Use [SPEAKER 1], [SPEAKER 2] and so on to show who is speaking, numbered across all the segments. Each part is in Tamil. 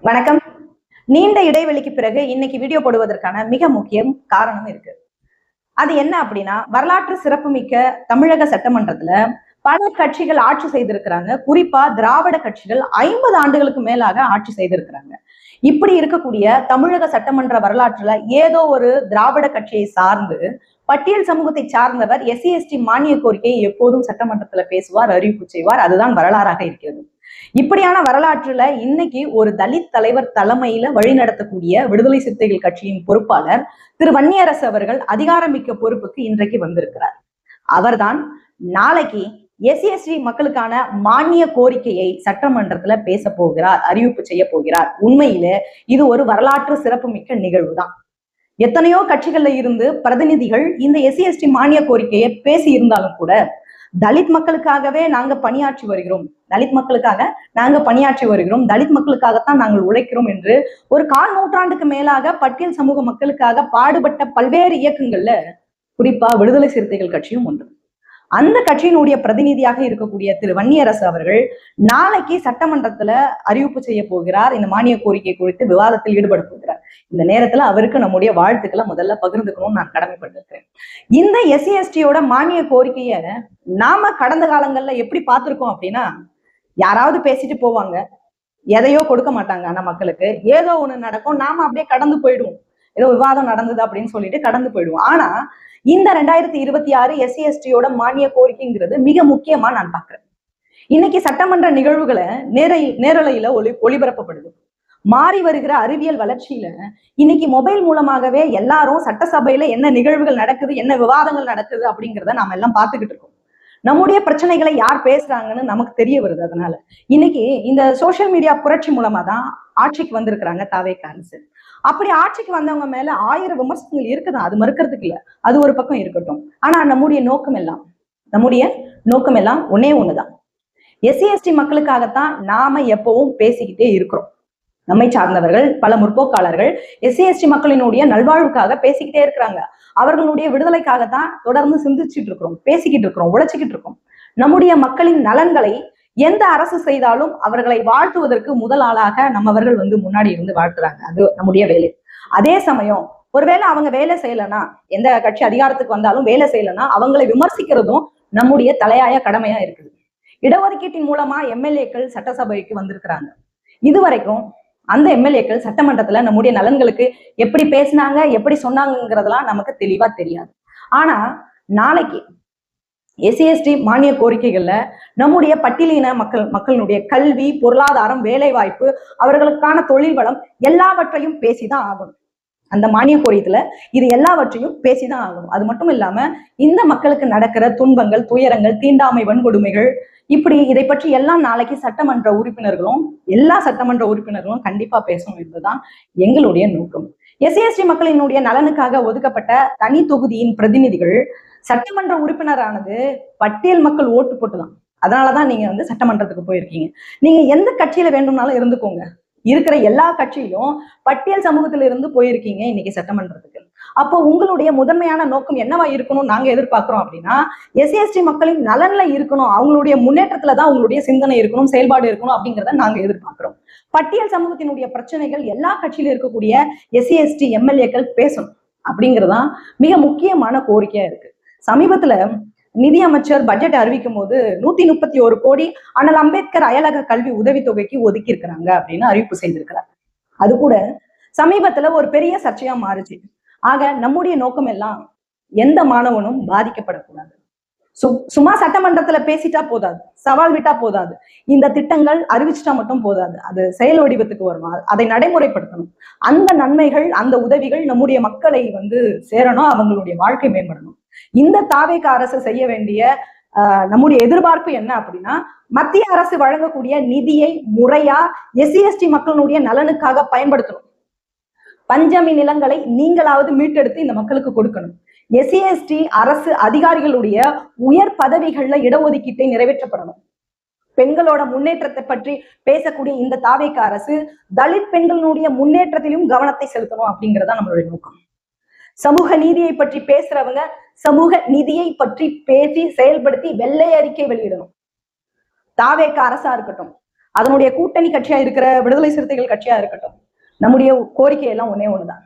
[SPEAKER 1] வணக்கம். நீண்ட இடைவெளிக்கு பிறகு இன்னைக்கு வீடியோ போடுவதற்கான மிக முக்கிய காரணம் இருக்கு. அது என்ன அப்படின்னா, வரலாற்று சிறப்புமிக்க தமிழக சட்டமன்றத்துல பல கட்சிகள் ஆட்சி செய்திருக்கிறாங்க. குறிப்பா திராவிட கட்சிகள் 50 ஆண்டுகளுக்கு மேலாக ஆட்சி செய்திருக்கிறாங்க. இப்படி இருக்கக்கூடிய தமிழக சட்டமன்ற வரலாற்றுல ஏதோ ஒரு திராவிட கட்சியை சார்ந்து பட்டியல் சமூகத்தை சார்ந்தவர் எஸ்சி எஸ்டி மானிய கோரிக்கையை எப்போதும் சட்டமன்றத்துல பேசுவார், அறிவிப்பு செய்வார். அதுதான் வரலாறாக இருக்கிறது. இப்படியான வரலாற்றுல இன்னைக்கு ஒரு தலித் தலைவர் தலைமையில வழிநடத்தக்கூடிய விடுதலை சிறுத்தைகள் கட்சியின் பொறுப்பாளர் திரு வன்னியரசு அவர்கள் அதிகாரமிக்க பொறுப்புக்கு இன்றைக்கு வந்திருக்கிறார். அவர்தான் நாளைக்கு எஸ்சி எஸ்டி மக்களுக்கான மானிய கோரிக்கையை சட்டமன்றத்துல பேச போகிறார், அறிவிப்பு செய்ய போகிறார். உண்மையில இது ஒரு வரலாற்று சிறப்புமிக்க நிகழ்வு தான். எத்தனையோ கட்சிகள்ல இருந்து பிரதிநிதிகள் இந்த எஸ்சி எஸ்டி மானிய கோரிக்கையை பேசி இருந்தாலும் கூட தலித் மக்களுக்காகவே நாங்க பணியாற்றி வருகிறோம், தலித் மக்களுக்காக நாங்க பணியாற்றி வருகிறோம், தலித் மக்களுக்காகத்தான் நாங்கள் உழைக்கிறோம் என்று ஒரு 1/4 நூற்றாண்டுக்கு மேலாக பட்டியல் சமூக மக்களுக்காக பாடுபட்ட பல்வேறு இயக்கங்கள்ல குறிப்பா விடுதலை சிறுத்தைகள் கட்சியும் ஒன்று. அந்த கட்சியினுடைய பிரதிநிதியாக இருக்கக்கூடிய திரு வன்னியரசு அவர்கள் நாளைக்கு சட்டமன்றத்துல அறிவிப்பு செய்ய போகிறார். இந்த மானிய கோரிக்கை குறித்து விவாதத்தில் ஈடுபட போகிறார். இந்த நேரத்துல அவருக்கு நம்முடைய வாழ்த்துக்களை முதல்ல பகிர்ந்துக்கணும்னு நான் கடமைப்பட்டிருக்கிறேன். இந்த எஸ்சி எஸ்டியோட மானிய கோரிக்கைய நாம கடந்த காலங்கள்ல எப்படி பார்த்திருக்கோம் அப்படின்னா, யாராவது பேசிட்டு போவாங்க, எதையோ கொடுக்க மாட்டாங்க. ஆனா மக்களுக்கு ஏதோ ஒண்ணு நடக்கும், நாம அப்படியே கடந்து போயிடுவோம். ஏதோ விவாதம் நடந்தது அப்படின்னு சொல்லிட்டு கடந்து போயிடுவோம். ஆனா இந்த 2026 எஸ்சி எஸ்டியோட மானிய கோரிக்கைங்கிறது மிக முக்கியமா நான் பாக்குறேன். இன்னைக்கு சட்டமன்ற நிகழ்வுகளை நேரலையில ஒளிபரப்பப்படுது. மாறி வருகிற அறிவியல் வளர்ச்சியில இன்னைக்கு மொபைல் மூலமாகவே எல்லாரும் சட்டசபையில என்ன நிகழ்வுகள் நடக்குது, என்ன விவாதங்கள் நடக்குது அப்படிங்கிறத நாம எல்லாம் பார்த்துக்கிட்டு இருக்கோம். நம்முடைய பிரச்சனைகளை யார் பேசுறாங்கன்னு நமக்கு தெரிய வருது. அதனால இன்னைக்கு இந்த சோசியல் மீடியா புரட்சி மூலமா தான் ஆட்சிக்கு வந்திருக்கிறாங்க தாவேகா அரசு. அப்படி ஆட்சிக்கு வந்தவங்க மேல 1000 விமர்சனங்கள் இருக்குதான், அது மறுக்கிறதுக்கு இல்ல, அது ஒரு பக்கம் இருக்கட்டும். ஆனா நம்முடைய நோக்கம் எல்லாம் ஒன்னே ஒண்ணுதான். எஸ்சி எஸ்டி மக்களுக்காகத்தான் நாம எப்பவும் பேசிக்கிட்டே இருக்கிறோம். நம்மை சார்ந்தவர்கள் பல முற்போக்காளர்கள் எஸ்சி எஸ்டி மக்களினுடைய நல்வாழ்வுக்காக பேசிக்கிட்டே இருக்கிறாங்க. அவர்களுடைய விடுதலைக்காகத்தான் தொடர்ந்து சிந்திச்சுட்டு இருக்கிறோம், பேசிக்கிட்டு இருக்கிறோம், உழைச்சிக்கிட்டு இருக்கோம். நம்முடைய மக்களின் நலன்களை எந்த அரசு செய்தாலும் அவர்களை வாழ்த்துவதற்கு முதல் ஆளாக நம்மவர்கள் முன்னாடி இருந்து வாழ்த்துறாங்க. அது நம்முடைய வேலை. அதே சமயம் ஒருவேளை அவங்க வேலை செய்யலைன்னா, எந்த கட்சி அதிகாரத்துக்கு வந்தாலும் வேலை செய்யலைன்னா அவங்களை விமர்சிக்கிறதும் நம்முடைய தலையாய கடமையா இருக்குது. இடஒதுக்கீட்டின் மூலமா எம்எல்ஏக்கள் சட்டசபைக்கு வந்திருக்கிறாங்க. இதுவரைக்கும் அந்த எம்எல்ஏக்கள் சட்டமன்றத்துல நம்முடைய நலன்களுக்கு எப்படி பேசினாங்க, எப்படி சொன்னாங்கிறதெல்லாம் நமக்கு தெளிவா தெரியாது. ஆனா நாளைக்கு எஸ்சி எஸ்டி மானிய கோரிக்கைகள்ல நம்முடைய பட்டியலின மக்களினுடைய கல்வி, பொருளாதாரம், வேலை வாய்ப்பு, அவர்களுக்கான தொழில் வளம் எல்லாவற்றையும் பேசிதான் ஆகணும். அந்த மானிய கோரிக்கையில இது எல்லாவற்றையும் பேசிதான் ஆகணும். அது மட்டும் இல்லாம இந்த மக்களுக்கு நடக்கிற துன்பங்கள், துயரங்கள், தீண்டாமை, வன்கொடுமைகள், இப்படி இதை பற்றி எல்லாம் நாளைக்கு எல்லா சட்டமன்ற உறுப்பினர்களும் கண்டிப்பா பேசணும் என்பதுதான் எங்களுடைய நோக்கம். எஸ்சி எஸ்டி மக்களினுடைய நலனுக்காக ஒதுக்கப்பட்ட தனி தொகுதியின் பிரதிநிதிகள் சட்டமன்ற உறுப்பினரானது பட்டியல் மக்கள் ஓட்டு போட்டுதான். அதனாலதான் நீங்க சட்டமன்றத்துக்கு போயிருக்கீங்க. நீங்க எந்த கட்சியில வேண்டும்னாலும் இருந்துக்கோங்க. இருக்கிற எல்லா கட்சியிலும் பட்டியல் சமூகத்தில இருந்து போயிருக்கீங்க இன்னைக்கு சட்டமன்றத்துக்கு. அப்போ உங்களுடைய முதன்மையான நோக்கம் என்னவா இருக்கணும் நாங்க எதிர்பார்க்கிறோம் அப்படின்னா, எஸ்சி எஸ்டி மக்களின் நலன்ல இருக்கணும், அவங்களுடைய முன்னேற்றத்துலதான் உங்களுடைய சிந்தனை இருக்கணும், செயல்பாடு இருக்கணும் அப்படிங்கிறத நாங்க எதிர்பார்க்கிறோம். பட்டியல் சமூகத்தினுடைய பிரச்சனைகள் எல்லா கட்சியில இருக்கக்கூடிய எஸ்சி எஸ்டி எம்எல்ஏக்கள் பேசணும் அப்படிங்கிறதுதான் மிக முக்கியமான கோரிக்கையா இருக்கு. சமீபத்துல நிதி அமைச்சர் பட்ஜெட் அறிவிக்கும் போது 131 கோடி அண்ணல் அம்பேத்கர் அயலக கல்வி உதவித்தொகைக்கு ஒதுக்கி இருக்கிறாங்க அப்படின்னு அறிவிப்பு செய்திருக்கிறார். அது கூட சமீபத்துல ஒரு பெரிய சர்ச்சையா மாறுச்சு. ஆக நம்முடைய நோக்கம் எல்லாம் எந்த மாணவனும் பாதிக்கப்படக்கூடாது. சும்மா சட்டமன்றத்துல பேசிட்டா போதாது, சவால் விட்டா போதாது, இந்த திட்டங்கள் அறிவிச்சிட்டா மட்டும் போதாது, அது செயல் வடிவத்துக்கு வரும், அதை நடைமுறைப்படுத்தணும். அந்த நன்மைகள், அந்த உதவிகள் நம்முடைய மக்களை சேரணும், அவங்களுடைய வாழ்க்கை மேம்படணும். இந்த தாவேகா அரசு செய்ய வேண்டிய நம்முடைய எதிர்பார்ப்பு என்ன அப்படின்னா, மத்திய அரசு வழங்கக்கூடிய நிதியை முறையா எஸ்சி எஸ்டி மக்களுடைய நலனுக்காக பயன்படுத்தணும். பஞ்சமி நிலங்களை நீங்களாவது மீட்டெடுத்து இந்த மக்களுக்கு கொடுக்கணும். எஸ்சி எஸ்டி அரசு அதிகாரிகளுடைய உயர் பதவிகள்ல இடஒதுக்கீட்டை நிறைவேற்றப்படணும். பெண்களோட முன்னேற்றத்தை பற்றி பேசக்கூடிய இந்த தாவேகா அரசு தலித் பெண்களுடைய முன்னேற்றத்திலும் கவனத்தை செலுத்தணும் அப்படிங்கிறதா நம்மளுடைய நோக்கம். சமூக நீதியை பற்றி பேசுறவங்க சமூக நீதியை பற்றி பேசி செயல்படுத்தி வெள்ளை அறிக்கை வெளியிடணும். தாவேகா அரசா இருக்கட்டும், அதனுடைய கூட்டணி கட்சியா இருக்கிற விடுதலை சிறுத்தைகள் கட்சியா இருக்கட்டும், நம்முடைய கோரிக்கை எல்லாம் ஒன்னே ஒண்ணுதான்,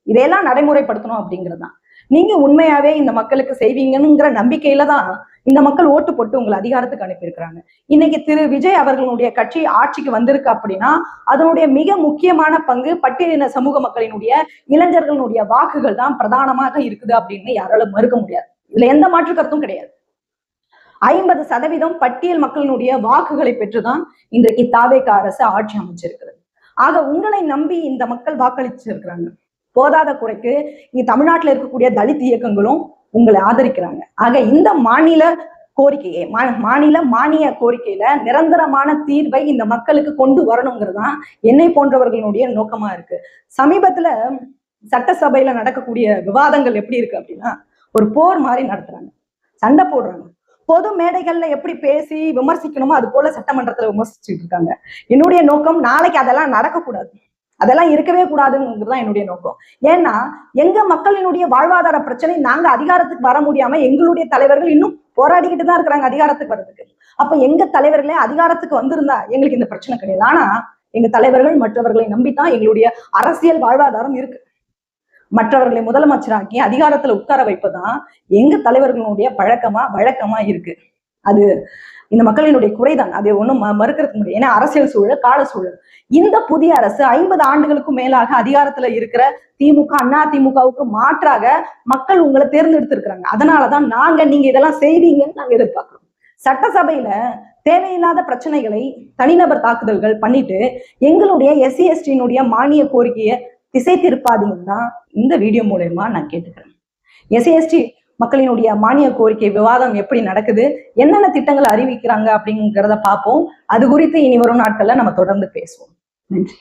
[SPEAKER 1] இதையெல்லாம் நடைமுறைப்படுத்தணும் அப்படிங்கிறது தான். நீங்க உண்மையாவே இந்த மக்களுக்கு செய்வீங்கங்கிற நம்பிக்கையில தான் இந்த மக்கள் ஓட்டு போட்டு உங்களை அதிகாரத்துக்கு அனுப்பியிருக்கிறாங்க. இன்னைக்கு திரு விஜய் அவர்களுடைய கட்சி ஆட்சிக்கு வந்திருக்கு அப்படின்னா அதனுடைய மிக முக்கியமான பங்கு பட்டியலின சமூக மக்களினுடைய இளைஞர்களுடைய வாக்குகள் தான் பிரதானமாக இருக்குது அப்படின்னு யாராலும் மறுக்க முடியாது. இதுல எந்த மாற்று கருத்தும் கிடையாது. 50% பட்டியல் மக்களினுடைய வாக்குகளை பெற்றுதான் இன்றைக்கு தாவேகா அரசு ஆட்சி அமைச்சிருக்கிறது. ஆக உங்களை நம்பி இந்த மக்கள் வாக்களிச்சிருக்கிறாங்க. போதாத குறைக்கு இங்க தமிழ்நாட்டில் இருக்கக்கூடிய தலித் இயக்கங்களும் உங்களை ஆதரிக்கிறாங்க. ஆக இந்த மாநில கோரிக்கையை மாநில மானிய கோரிக்கையில நிரந்தரமான தீர்வை இந்த மக்களுக்கு கொண்டு வரணுங்கிறதுதான் என்னை போன்றவர்களுடைய நோக்கமா இருக்கு. சமீபத்துல சட்டசபையில நடக்கக்கூடிய விவாதங்கள் எப்படி இருக்கு அப்படின்னா ஒரு போர் மாதிரி நடத்துறாங்க, சண்டை போடுறாங்க. பொது மேடைகள்ல எப்படி பேசி விமர்சிக்கணுமோ அது போல சட்டமன்றத்துல விமர்சிச்சுட்டு இருக்காங்க. என்னுடைய நோக்கம் நாளைக்கு அதெல்லாம் நடக்கக்கூடாது, அதெல்லாம் இருக்கவே கூடாதுங்கிறதுதான் என்னுடைய நோக்கம். ஏன்னா எங்க மக்களினுடைய வாழ்வாதார பிரச்சனை நாங்க அதிகாரத்துக்கு வர முடியாம எங்களுடைய தலைவர்கள் இன்னும் போராடிக்கிட்டு தான் இருக்கிறாங்க அதிகாரத்துக்கு வர்றதுக்கு. அப்ப எங்க தலைவர்களே அதிகாரத்துக்கு வந்திருந்தா எங்களுக்கு இந்த பிரச்சனை கிடையாது. ஆனா எங்க தலைவர்கள் மற்றவர்களை நம்பித்தான் எங்களுடைய அரசியல் வாழ்வாதாரம் இருக்கு. மற்றவர்களை முதலமைச்சராக்கி அதிகாரத்துல உட்கார வைப்பதான் எங்க தலைவர்களுடைய வழக்கமா இருக்கு. அது இந்த மக்களினுடைய குறைதான், அது ஒண்ணும் மறுக்கிறதுக்கு முடியாது. ஏன்னா அரசியல் சூழல், கால சூழல். இந்த புதிய அரசு 50 ஆண்டுகளுக்கும் மேலாக அதிகாரத்துல இருக்கிற திமுக, அண்ணா திமுகவுக்கு மாற்றாக மக்கள் உங்களை தேர்ந்தெடுத்திருக்கிறாங்க. அதனாலதான் நீங்க இதெல்லாம் செய்வீங்கன்னு நாங்க எதிர்பார்க்கிறோம். சட்டசபையில தேவையில்லாத பிரச்சனைகளை தனிநபர் தாக்குதல்கள் பண்ணிட்டு எங்களுடைய SC/ST மானிய கோரிக்கையை திசை திருப்பாதீங்கன்னா இந்த வீடியோ மூலமா நான் கேட்டுக்கிறேன். SC/ST மக்களினுடைய மானிய கோரிக்கை விவாதம் எப்படி நடக்குது, என்னென்ன திட்டங்களை அறிவிக்கிறாங்க அப்படிங்கிறத பார்ப்போம். அது குறித்து இனி வரும் நாட்கள்ல நம்ம தொடர்ந்து பேசுவோம். நன்றி.